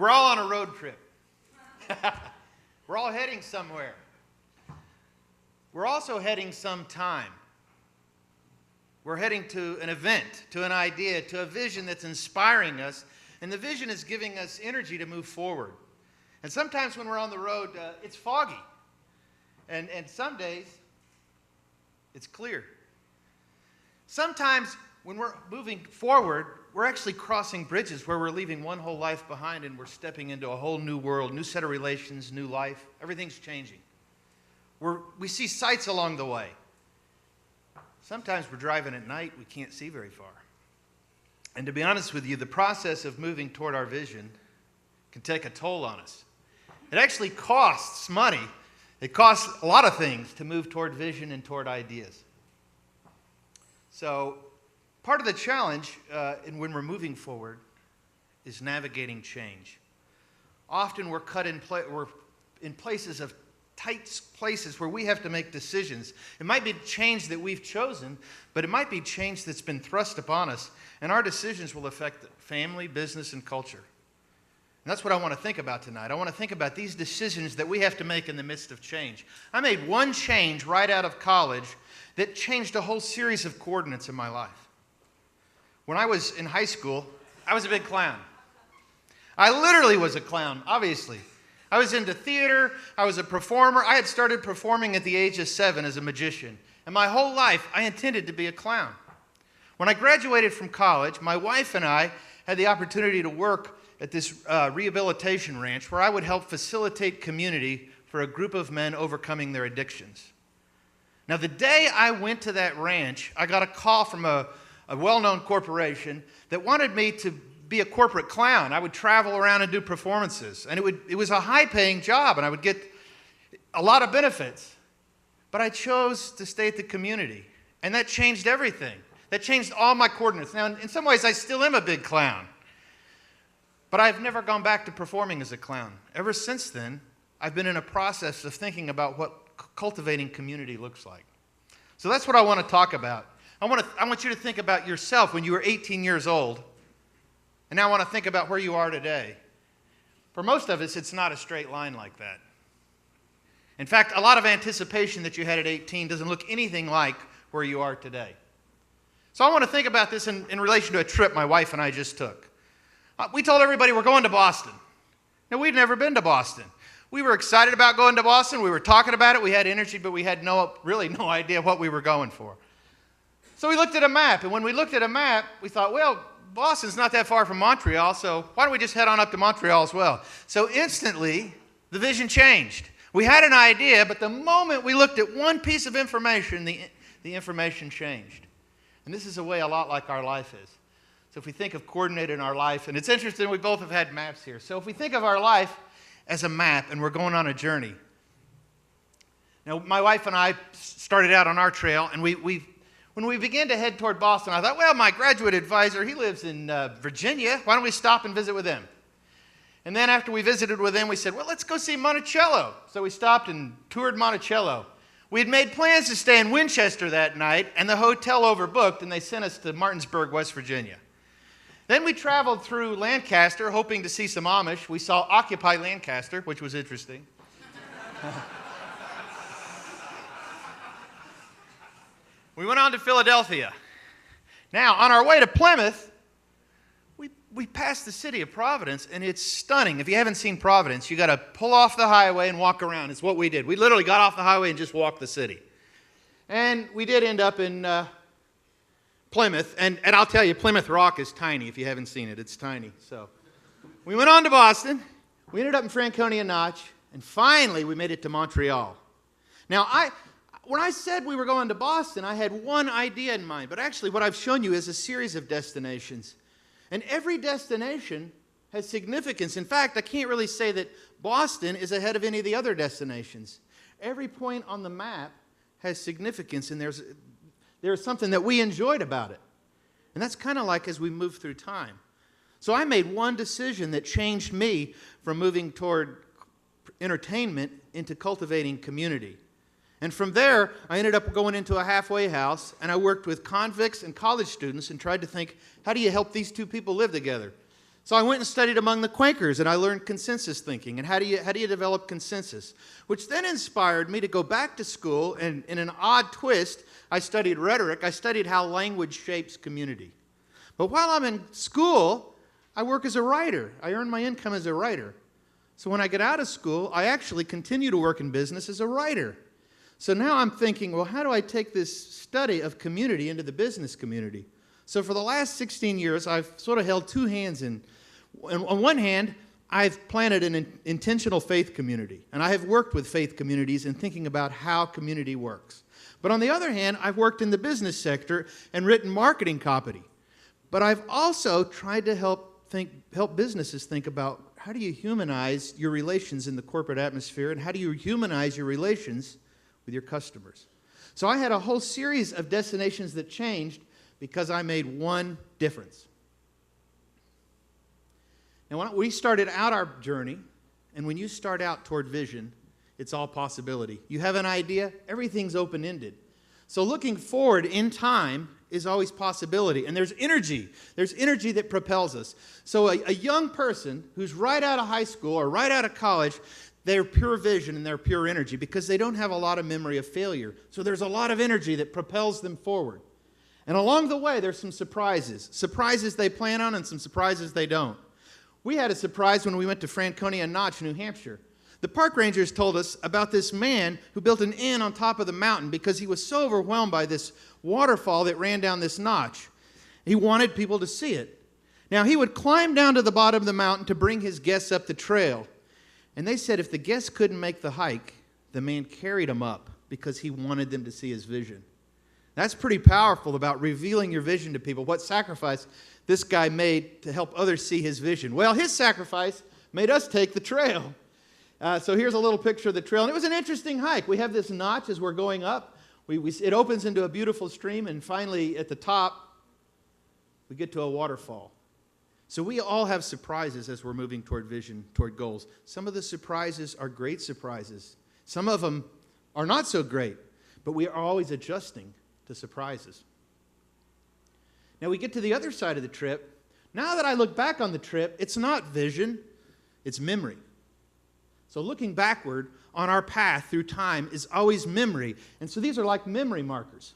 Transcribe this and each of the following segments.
We're all on a road trip. We're all heading somewhere. We're also heading sometime. We're heading to an event, to an idea, to a vision that's inspiring us, and the vision is giving us energy to move forward. And sometimes when we're on the road, it's foggy. And some days, it's clear. Sometimes when we're moving forward, we're actually crossing bridges where we're leaving one whole life behind and we're stepping into a whole new world, new set of relations, new life. Everything's changing. We see sights along the way. Sometimes we're driving at night, we can't see very far. And to be honest with you, the process of moving toward our vision can take a toll on us. It actually costs money. It costs a lot of things to move toward vision and toward ideas. So part of the challenge when we're moving forward is navigating change. Often we're we're in places of tight places where we have to make decisions. It might be change that we've chosen, but it might be change that's been thrust upon us, and our decisions will affect family, business, and culture. And that's what I want to think about tonight. I want to think about these decisions that we have to make in the midst of change. I made one change right out of college that changed a whole series of coordinates in my life. When I was in high school, I was a big clown. I literally was a clown, obviously. I was into theater. I was a performer. I had started performing at the age of 7 as a magician. And my whole life, I intended to be a clown. When I graduated from college, my wife and I had the opportunity to work at this rehabilitation ranch where I would help facilitate community for a group of men overcoming their addictions. Now, the day I went to that ranch, I got a call from a well-known corporation that wanted me to be a corporate clown. I would travel around and do performances. And it was a high-paying job, and I would get a lot of benefits. But I chose to stay at the community, and that changed everything. That changed all my coordinates. Now, in some ways, I still am a big clown. But I've never gone back to performing as a clown. Ever since then, I've been in a process of thinking about what cultivating community looks like. So that's what I want to talk about. I want you to think about yourself when you were 18 years old. And now I want to think about where you are today. For most of us, it's not a straight line like that. In fact, a lot of anticipation that you had at 18 doesn't look anything like where you are today. So I want to think about this in relation to a trip my wife and I just took. We told everybody we're going to Boston. Now, we'd never been to Boston. We were excited about going to Boston. We were talking about it. We had energy, but we had really no idea what we were going for. So we looked at a map, and when we looked at a map, we thought, well, Boston's not that far from Montreal, so why don't we just head on up to Montreal as well? So instantly, the vision changed. We had an idea, but the moment we looked at one piece of information, the information changed. And this is a way a lot like our life is. So if we think of coordinating our life, and it's interesting, we both have had maps here. So if we think of our life as a map, and we're going on a journey. Now, my wife and I started out on our trail, and when we began to head toward Boston, I thought, well, my graduate advisor, he lives in Virginia. Why don't we stop and visit with him? And then after we visited with him, we said, well, let's go see Monticello. So we stopped and toured Monticello. We had made plans to stay in Winchester that night, and the hotel overbooked, and they sent us to Martinsburg, West Virginia. Then we traveled through Lancaster, hoping to see some Amish. We saw Occupy Lancaster, which was interesting. We went on to Philadelphia. Now, on our way to Plymouth, we passed the city of Providence, and it's stunning. If you haven't seen Providence, you got to pull off the highway and walk around. It's what we did. We literally got off the highway and just walked the city. And we did end up in Plymouth, and I'll tell you, Plymouth Rock is tiny. If you haven't seen it, it's tiny. So we went on to Boston. We ended up in Franconia Notch, and finally we made it to Montreal. Now, when I said we were going to Boston, I had one idea in mind, but actually what I've shown you is a series of destinations. And every destination has significance. In fact, I can't really say that Boston is ahead of any of the other destinations. Every point on the map has significance, and there's something that we enjoyed about it. And that's kind of like as we move through time. So I made one decision that changed me from moving toward entertainment into cultivating community. And from there, I ended up going into a halfway house, and I worked with convicts and college students and tried to think, how do you help these two people live together? So I went and studied among the Quakers, and I learned consensus thinking, and how do you develop consensus, which then inspired me to go back to school, and in an odd twist, I studied rhetoric. I studied how language shapes community. But while I'm in school, I work as a writer. I earn my income as a writer. So when I get out of school, I actually continue to work in business as a writer. So now I'm thinking, well, how do I take this study of community into the business community? So for the last 16 years, I've sort of held two hands in. On one hand, I've planted an intentional faith community, and I have worked with faith communities in thinking about how community works. But on the other hand, I've worked in the business sector and written marketing copy. But I've also tried to help businesses think about how do you humanize your relations in the corporate atmosphere, and how do you humanize your relations with your customers. So I had a whole series of destinations that changed because I made one difference. Now, when we started out our journey, and when you start out toward vision, it's all possibility. You have an idea, everything's open-ended. So looking forward in time is always possibility. And there's energy. There's energy that propels us. So a young person who's right out of high school or right out of college, they're pure vision and they're pure energy because they don't have a lot of memory of failure. So there's a lot of energy that propels them forward. And along the way, there's some surprises. Surprises they plan on and some surprises they don't. We had a surprise when we went to Franconia Notch, New Hampshire. The park rangers told us about this man who built an inn on top of the mountain because he was so overwhelmed by this waterfall that ran down this notch. He wanted people to see it. Now, he would climb down to the bottom of the mountain to bring his guests up the trail. And they said if the guests couldn't make the hike, the man carried them up because he wanted them to see his vision. That's pretty powerful about revealing your vision to people. What sacrifice this guy made to help others see his vision. Well, his sacrifice made us take the trail. So here's a little picture of the trail. And it was an interesting hike. We have this notch as we're going up. It opens into a beautiful stream. And finally, at the top, we get to a waterfall. So we all have surprises as we're moving toward vision, toward goals. Some of the surprises are great surprises. Some of them are not so great. But we are always adjusting to surprises. Now we get to the other side of the trip. Now that I look back on the trip, it's not vision, it's memory. So looking backward on our path through time is always memory. And so these are like memory markers.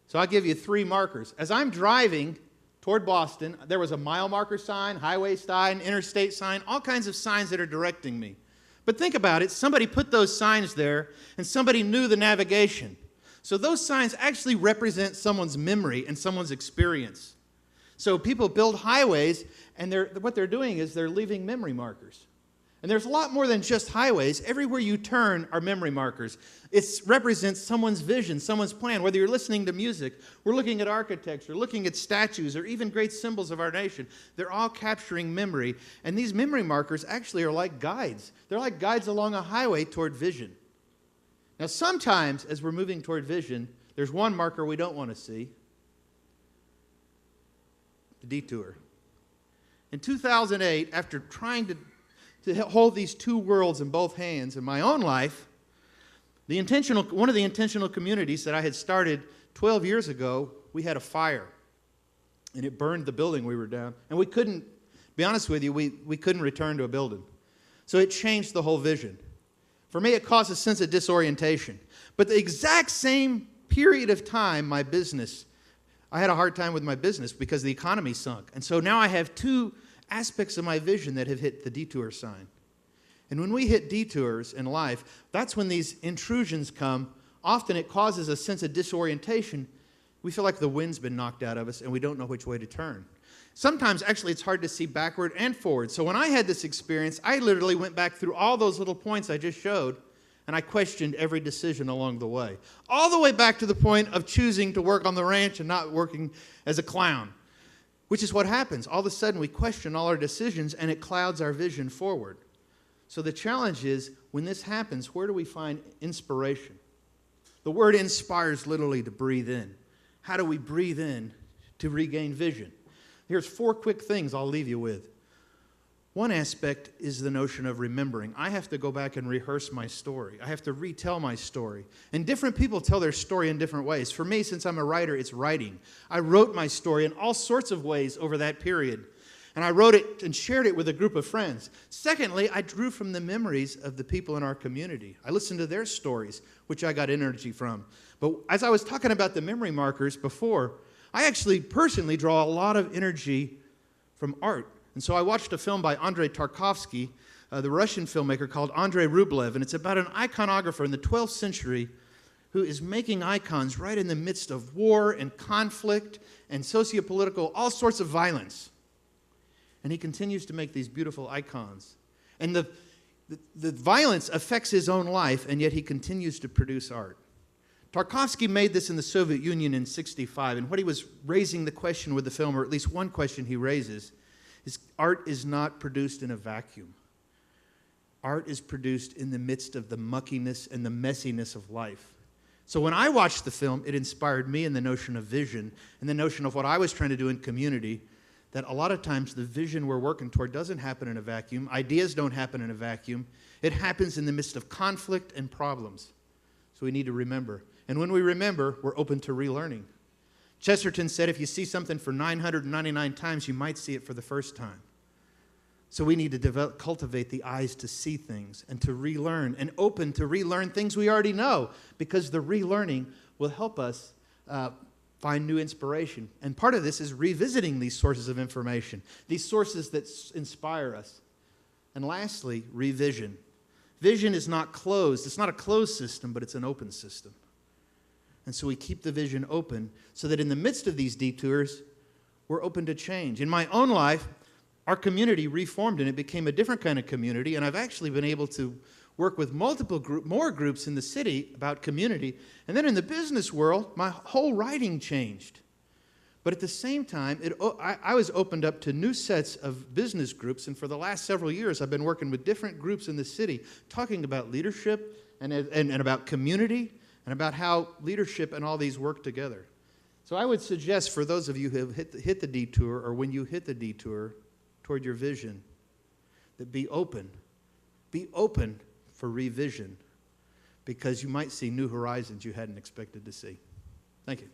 So I'll give you 3 markers. As I'm driving toward Boston, there was a mile marker sign, highway sign, interstate sign, all kinds of signs that are directing me. But think about it. Somebody put those signs there, and somebody knew the navigation. So those signs actually represent someone's memory and someone's experience. So people build highways, and what they're doing is they're leaving memory markers. And there's a lot more than just highways. Everywhere you turn are memory markers. It represents someone's vision, someone's plan. Whether you're listening to music, we're looking at architecture, looking at statues, or even great symbols of our nation. They're all capturing memory. And these memory markers actually are like guides. They're like guides along a highway toward vision. Now, sometimes as we're moving toward vision, there's one marker we don't want to see. The detour. In 2008, after trying to hold these two worlds in both hands in my own life, one of the intentional communities that I had started 12 years ago, we had a fire. And it burned the building we were down. And we couldn't, be honest with you, we couldn't return to a building. So it changed the whole vision. For me, it caused a sense of disorientation. But the exact same period of time, I had a hard time with my business because the economy sunk. And so now I have 2 aspects of my vision that have hit the detour sign. And when we hit detours in life, that's when these intrusions come. Often it causes a sense of disorientation. We feel like the wind's been knocked out of us and we don't know which way to turn. Sometimes, actually, it's hard to see backward and forward. So when I had this experience, I literally went back through all those little points I just showed, and I questioned every decision along the way. All the way back to the point of choosing to work on the ranch and not working as a clown, which is what happens. All of a sudden, we question all our decisions, and it clouds our vision forward. So the challenge is, when this happens, where do we find inspiration? The word inspires literally to breathe in. How do we breathe in to regain vision? Here's 4 quick things I'll leave you with. One aspect is the notion of remembering. I have to go back and rehearse my story. I have to retell my story. And different people tell their story in different ways. For me, since I'm a writer, it's writing. I wrote my story in all sorts of ways over that period. And I wrote it and shared it with a group of friends. Secondly, I drew from the memories of the people in our community. I listened to their stories, which I got energy from. But as I was talking about the memory markers before, I actually personally draw a lot of energy from art. And so I watched a film by Andrei Tarkovsky, the Russian filmmaker, called Andrei Rublev, and it's about an iconographer in the 12th century who is making icons right in the midst of war and conflict and sociopolitical, all sorts of violence. And he continues to make these beautiful icons. And the violence affects his own life, and yet he continues to produce art. Tarkovsky made this in the Soviet Union in '65, and what he was raising the question with the film, or at least one question he raises, is art is not produced in a vacuum. Art is produced in the midst of the muckiness and the messiness of life. So when I watched the film, it inspired me in the notion of vision and the notion of what I was trying to do in community, that a lot of times the vision we're working toward doesn't happen in a vacuum. Ideas don't happen in a vacuum. It happens in the midst of conflict and problems. So we need to remember. And when we remember, we're open to relearning. Chesterton said if you see something for 999 times, you might see it for the first time. So we need to cultivate the eyes to see things and to relearn, and open to relearn things we already know, because the relearning will help us find new inspiration. And part of this is revisiting these sources of information, these sources that inspire us. And lastly, revision. Vision is not closed. It's not a closed system, but it's an open system. And so we keep the vision open so that in the midst of these detours, we're open to change. In my own life, our community reformed and it became a different kind of community, and I've actually been able to work with more groups in the city about community. And then in the business world, my whole writing changed. But at the same time, I was opened up to new sets of business groups, and for the last several years, I've been working with different groups in the city, talking about leadership and about community and about how leadership and all these work together. So I would suggest for those of you who have hit the detour, or when you hit the detour toward your vision, that be open. Be open for revision, because you might see new horizons you hadn't expected to see. Thank you.